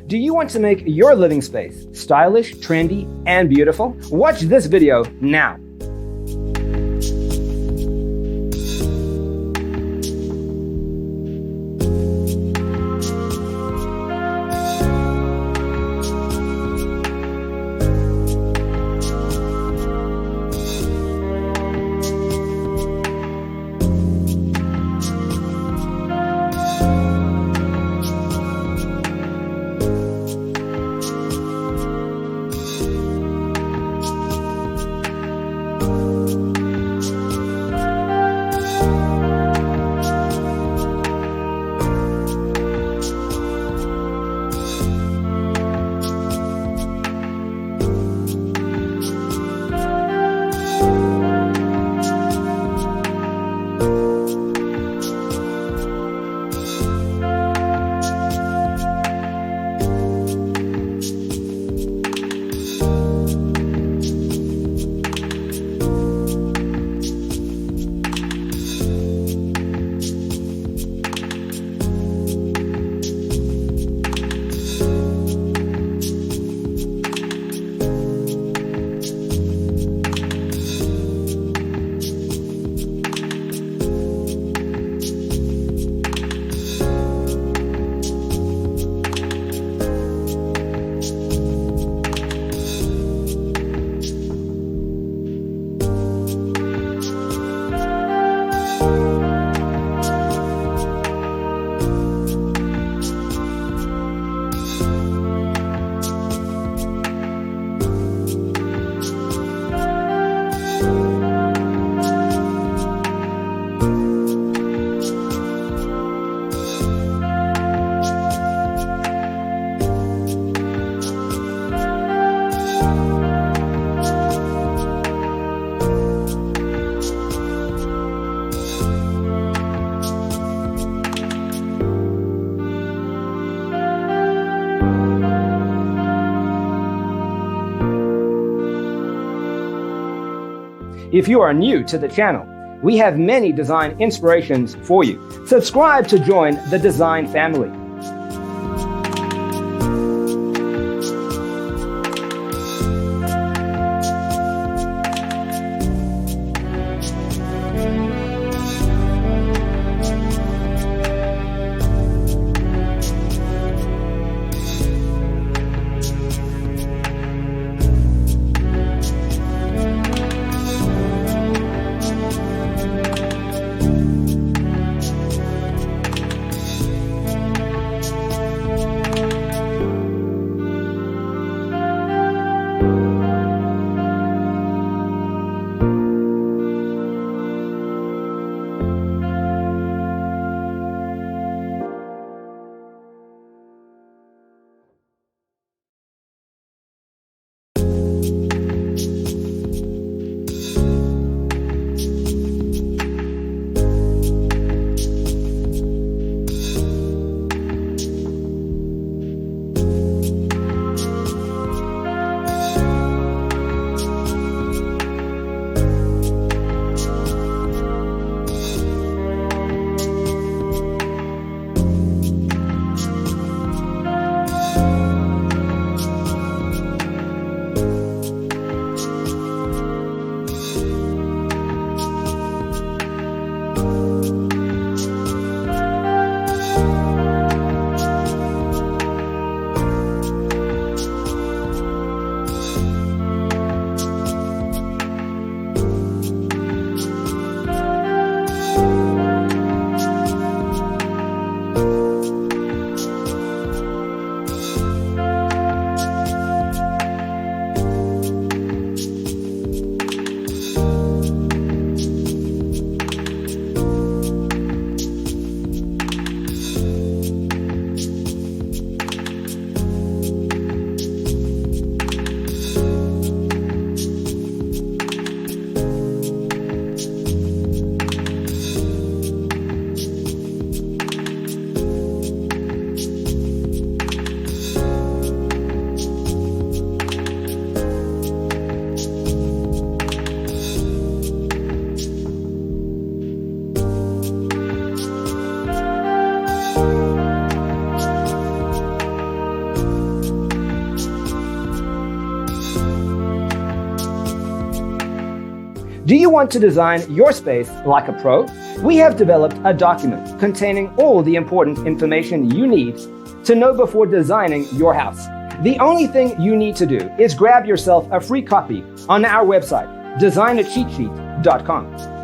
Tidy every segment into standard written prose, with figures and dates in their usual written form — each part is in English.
Do you want to make your living space stylish, trendy, and beautiful? Watch this video now. If you are new to the channel, we have many design inspirations for you. Subscribe to join the design family. Do you want to design your space like a pro? We have developed a document containing all the important information you need to know before designing your house. The only thing you need to do is grab yourself a free copy on our website, designercheatsheet.com.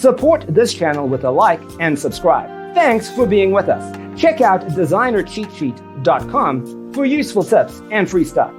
Support this channel with a like and subscribe. Thanks for being with us. Check out designercheatsheet.com for useful tips and free stuff.